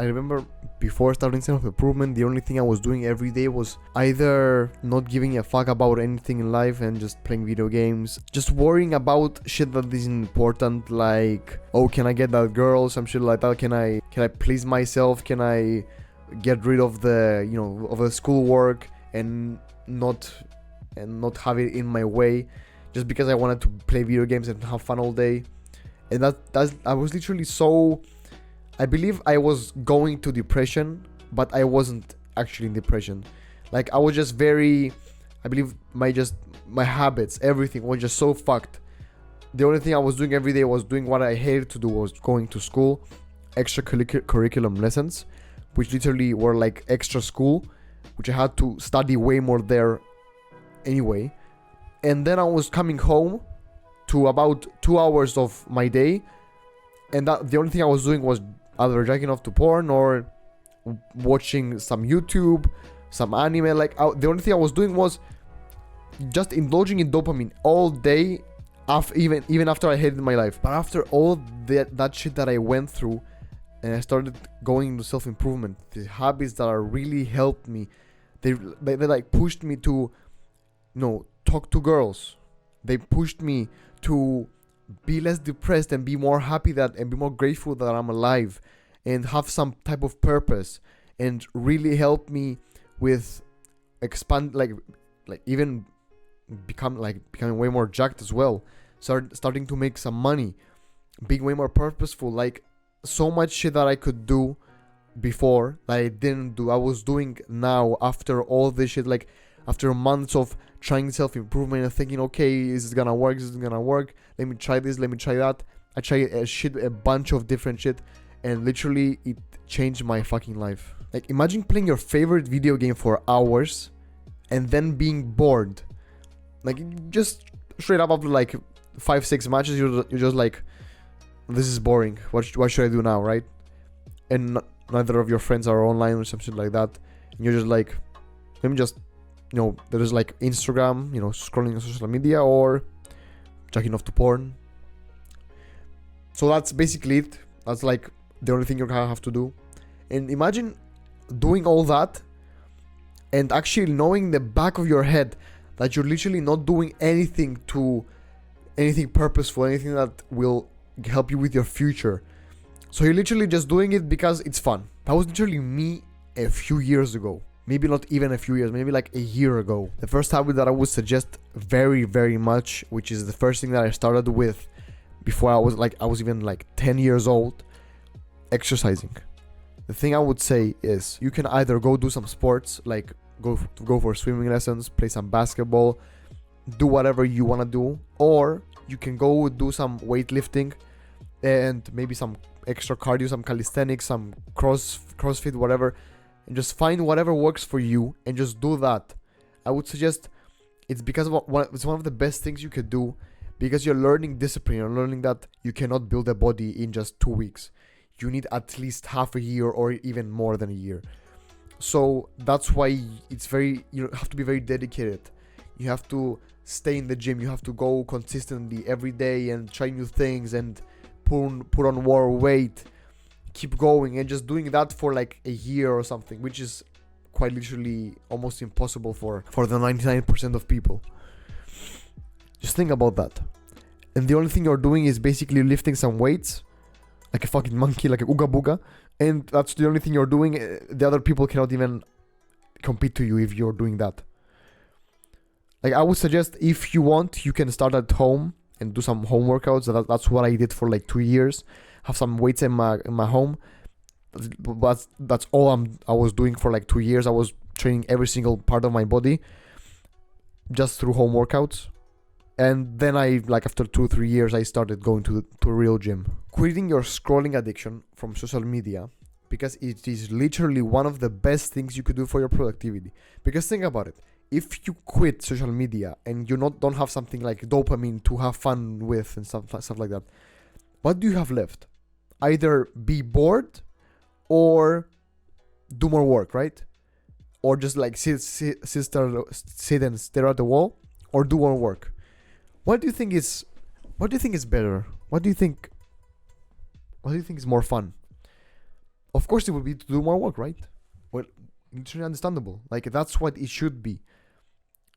I remember before starting self-improvement, the only thing I was doing every day was either not giving a fuck about anything in life and just playing video games, just worrying about shit that isn't important, like, oh, can I get that girl, some shit like that, can I please myself, can I get rid of the, you know, of the schoolwork and not have it in my way, just because I wanted to play video games and have fun all day. And that's I was literally so, I believe I was going to depression, but I wasn't actually in depression. Like, I was just very, I believe my habits, everything was just so fucked. The only thing I was doing every day was doing what I hated to do, was going to school, extracurriculum lessons, which literally were like extra school, which I had to study way more there anyway. And then I was coming home to about 2 hours of my day, and that the only thing I was doing was either jacking off to porn or watching some YouTube, some anime. Like, the only thing I was doing was just indulging in dopamine all day, even after I hated my life. But after all that shit that I went through, and I started going into self-improvement, the habits that are really helped me, they like pushed me to, you know, talk to girls. They pushed me to be less depressed and be more happy and be more grateful that I'm alive and have some type of purpose, and really help me with expand, like even becoming way more jacked as well, starting to make some money, being way more purposeful, like so much shit that I could do before that I didn't do, I was doing now after all this shit. Like, after months of trying self-improvement and thinking, okay, is it gonna work, let me try this, let me try that. I tried a bunch of different shit, and literally it changed my fucking life. Like, imagine playing your favorite video game for hours and then being bored. Like, just straight up after like 5-6 matches, you're just like, this is boring, what should I do now, right? And neither of your friends are online or something like that, and you're just like, let me just, you know, there's like Instagram, you know, scrolling on social media or jacking off to porn. So that's basically it. That's like the only thing you're gonna have to do. And imagine doing all that and actually knowing in the back of your head that you're literally not doing anything purposeful, anything that will help you with your future. So you're literally just doing it because it's fun. That was literally me a few years ago. Maybe not even a few years, maybe like a year ago. The first habit that I would suggest very, very much, which is the first thing that I started with before I was even like 10 years old, exercising. The thing I would say is, you can either go do some sports, like go for swimming lessons, play some basketball, do whatever you want to do, or you can go do some weightlifting and maybe some extra cardio, some calisthenics, some crossfit, whatever, and just find whatever works for you and just do that. I would suggest it's it's one of the best things you could do, because you're learning discipline. You're learning that you cannot build a body in just 2 weeks. You need at least half a year or even more than a year. So that's why you have to be very dedicated. You have to stay in the gym. You have to go consistently every day and try new things and put on more weight. Keep going and just doing that for like a year or something, which is quite literally almost impossible for the 99% of people. Just think about that. And the only thing you're doing is basically lifting some weights like a fucking monkey, like a ooga booga, and that's the only thing you're doing. The other people cannot even compete to you if you're doing that. Like, I would suggest, if you want, you can start at home and do some home workouts. That's what I did for like 2 years. Have some weights in my home. But that's all I was doing for like 2 years. I was training every single part of my body just through home workouts. And then after 2-3 years, I started going to a real gym. Quitting your scrolling addiction from social media, because it is literally one of the best things you could do for your productivity. Because think about it. If you quit social media and you don't have something like dopamine to have fun with and stuff like that, what do you have left? Either be bored or do more work, right? Or just like sit and stare at the wall, or do more work. What do you think is better? What do you think is more fun? Of course it would be to do more work, right? Well, literally understandable. Like, that's what it should be.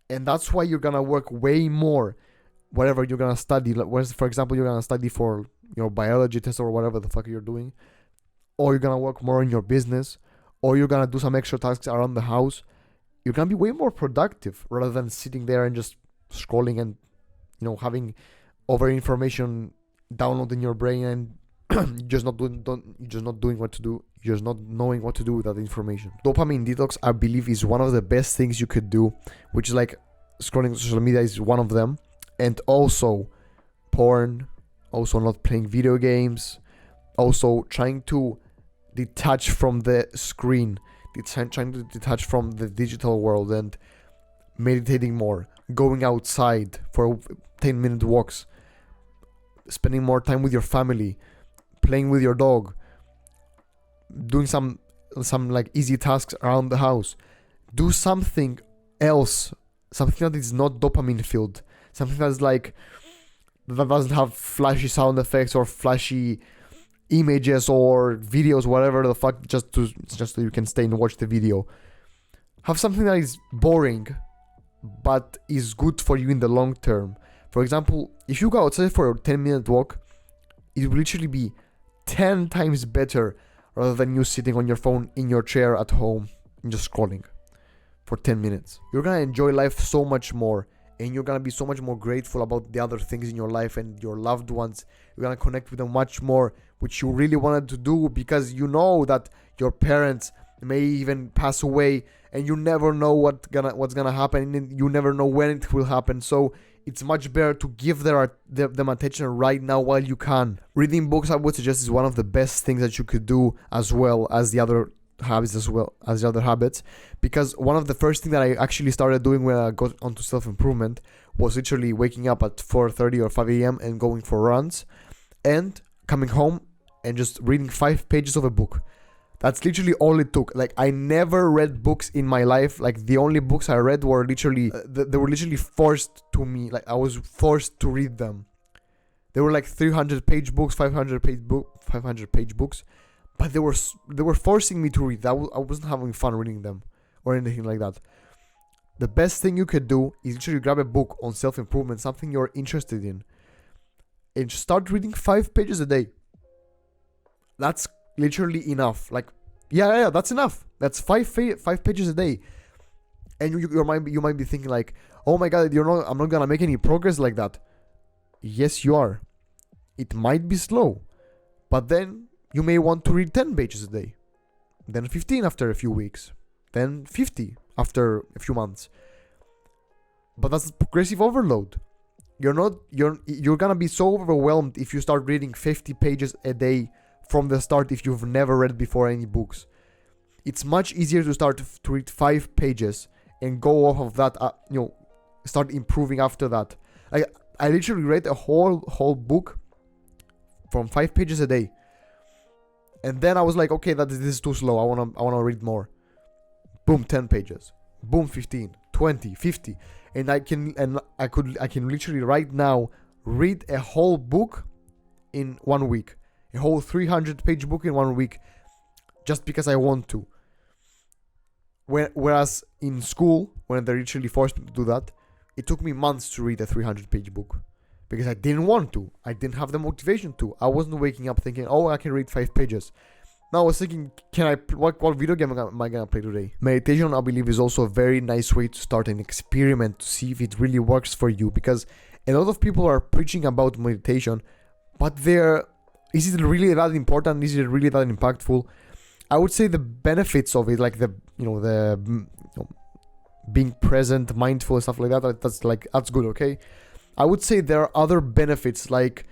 And that's why you're gonna work way more whatever you're gonna study. Like, for example, you're gonna study for your biology test or whatever the fuck you're doing, or you're gonna work more in your business, or you're gonna do some extra tasks around the house. You're gonna be way more productive rather than sitting there and just scrolling and having over information download in your brain and just not doing what to do, just not knowing what to do with that information. Dopamine detox, I believe, is one of the best things you could do, which is like scrolling social media is one of them, and also porn, also not playing video games, also trying to detach from the screen, trying to detach from the digital world and meditating more, going outside for 10-minute walks, spending more time with your family, playing with your dog, doing some like easy tasks around the house. Do something else, something that is not dopamine filled, something that's like that doesn't have flashy sound effects or flashy images or videos, whatever the fuck, just so you can stay and watch the video. Have something that is boring but is good for you in the long term. For example, if you go outside for a 10-minute walk, it will literally be 10 times better rather than you sitting on your phone in your chair at home and just scrolling for 10 minutes. You're gonna enjoy life so much more, and you're gonna be so much more grateful about the other things in your life and your loved ones. You're gonna connect with them much more, which you really wanted to do, because you know that your parents may even pass away, and you never know what's gonna happen, and you never know when it will happen. So it's much better to give them attention right now while you can. Reading books, I would suggest, is one of the best things that you could do, as well as the other habits, because one of the first things that I actually started doing when I got onto self-improvement was literally waking up at 4:30 or 5 a.m. and going for runs and coming home and just reading 5 pages of a book. That's literally all it took. Like, I never read books in my life. Like, the only books I read were literally they were literally forced to me. Like, I was forced to read them. They were like 300-page books, 500-page books, but they were forcing me to read. I wasn't having fun reading them or anything like that. The best thing you could do is literally grab a book on self-improvement, something you're interested in, and start reading 5 pages a day. That's literally enough. Like, yeah, that's enough. That's 5 pages a day. And you might be thinking like, oh my god, I'm not gonna make any progress like that. Yes, you are. It might be slow, but then you may want to read 10 pages a day, then 15 after a few weeks, then 50 after a few months. But that's progressive overload. You're gonna be so overwhelmed if you start reading 50 pages a day from the start if you've never read before any books. It's much easier to start to read 5 pages and go off of that, start improving after that. I literally read a whole book from 5 pages a day, and then I was like, okay, this is too slow. I wanna read more. Boom, 10 pages. Boom, 15, 20, 50, and I can literally right now read a whole book in 1 week. A whole 300-page book in 1 week, just because I want to. Whereas in school, when they literally forced me to do that, it took me months to read a 300-page book, because I didn't want to. I didn't have the motivation to. I wasn't waking up thinking, oh, I can read 5 pages. Now I was thinking, what video game am I gonna play today? Meditation, I believe, is also a very nice way to start an experiment to see if it really works for you, because a lot of people are preaching about meditation, but is it really that important? Is it really that impactful? I would say the benefits of it, like the being present, mindful, and stuff like that, that's good, okay? I would say there are other benefits, like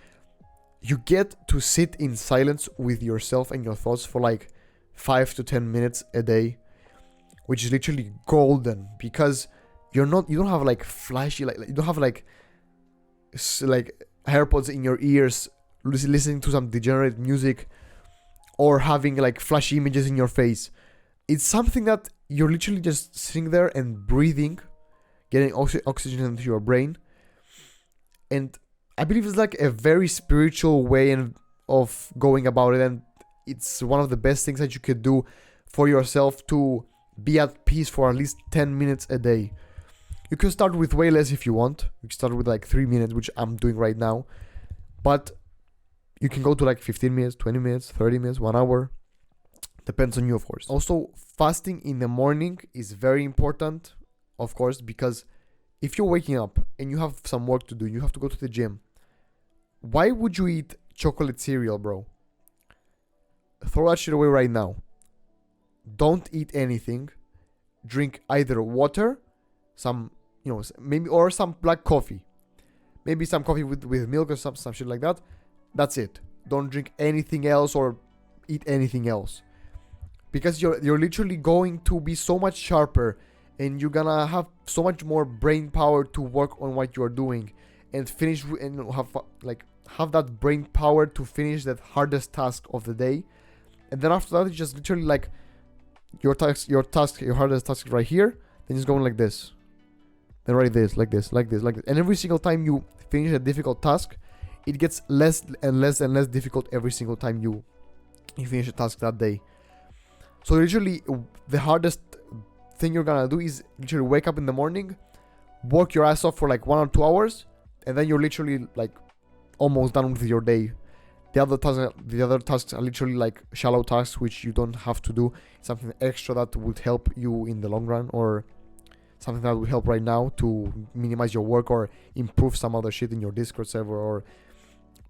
you get to sit in silence with yourself and your thoughts for like 5 to 10 minutes a day, which is literally golden, because you don't have like flashy, like you don't have like AirPods in your ears listening to some degenerate music or having like flashy images in your face. It's something that you're literally just sitting there and breathing, getting oxygen into your brain. And I believe it's like a very spiritual way of going about it, and it's one of the best things that you could do for yourself to be at peace for at least 10 minutes a day. You can start with way less if you want. You can start with like 3 minutes, which I'm doing right now. But you can go to like 15 minutes, 20 minutes, 30 minutes, 1 hour. Depends on you, of course. Also, fasting in the morning is very important, of course, because if you're waking up and you have some work to do, you have to go to the gym. Why would you eat chocolate cereal, bro? Throw that shit away right now. Don't eat anything. Drink either water, some, maybe, or some black coffee. Maybe some coffee with milk or some shit like that. That's it. Don't drink anything else or eat anything else. Because you're literally going to be so much sharper and you're gonna have so much more brain power to work on what you're doing and finish and have that brain power to finish that hardest task of the day. And then after that, it's just literally like your hardest task right here, then it's going like this. Then write this, like this. And every single time you finish a difficult task, it gets less and less and less difficult every single time you finish a task that day. So literally, the hardest thing you're gonna do is literally wake up in the morning, work your ass off for like 1 or 2 hours, and then you're literally like almost done with your day. The other tasks are literally like shallow tasks which you don't have to do. Something extra that would help you in the long run, or something that would help right now to minimize your work or improve some other shit in your Discord server, or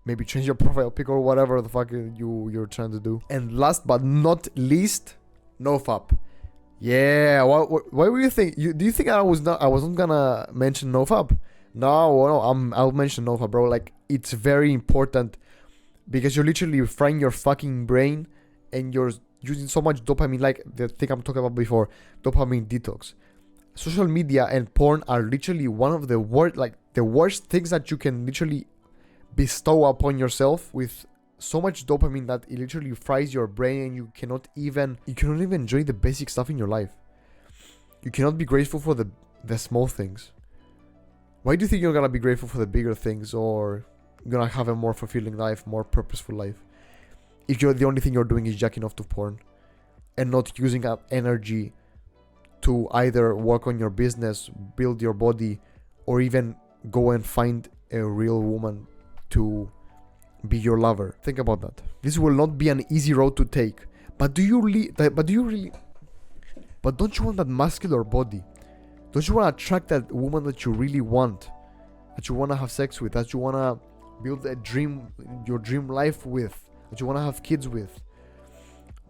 maybe change your profile pic or whatever the fuck you're trying to do. And last but not least, NoFap. Yeah, what were you think? Do you think I wasn't gonna mention NoFap? No, I'll mention NoFap, bro. Like, it's very important because you're literally frying your fucking brain and you're using so much dopamine, like the thing I'm talking about before, dopamine detox. Social media and porn are literally one of the worst things that you can literally bestow upon yourself, with so much dopamine that it literally fries your brain and you cannot even enjoy the basic stuff in your life. You cannot be grateful for the small things. Why do you think you're gonna be grateful for the bigger things, or you're gonna have a more fulfilling life, more purposeful life, if the only thing you're doing is jacking off to porn and not using that energy to either work on your business, build your body, or even go and find a real woman to be your lover? Think about that. This will not be an easy road to take. But don't you want that muscular body? Don't you want to attract that woman that you really want, that you want to have sex with, that you want to build your dream life with, that you want to have kids with?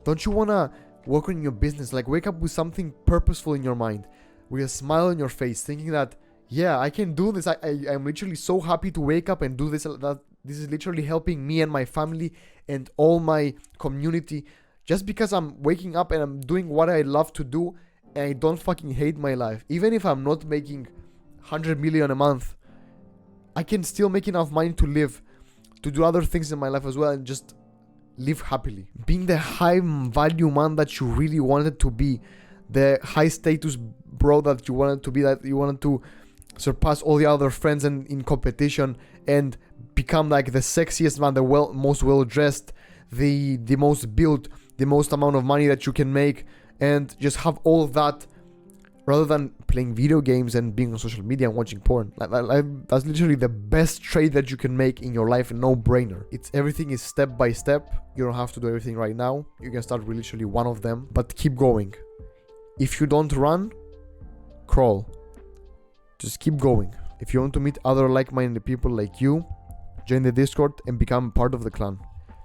Don't you want to work on your business? Like, wake up with something purposeful in your mind, with a smile on your face, thinking that, yeah, I can do this. I'm literally so happy to wake up and do this. That this is literally helping me and my family and all my community, just because I'm waking up and I'm doing what I love to do and I don't fucking hate my life. Even if I'm not making 100 million a month, I can still make enough money to live, to do other things in my life as well, and just live happily. Being the high value man that you really wanted to be, the high status bro that you wanted to be, that you wanted to surpass all the other friends and in competition and become like the sexiest man, the most well dressed, the most built, the most amount of money that you can make, and just have all of that, rather than playing video games and being on social media and watching porn. That's literally the best trade that you can make in your life, no brainer. Everything is step by step. You don't have to do everything right now. You can start with literally one of them, but keep going. If you don't run, crawl. Just keep going. If you want to meet other like-minded people like you, join the Discord and become part of the clan.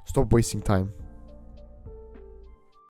Stop wasting time.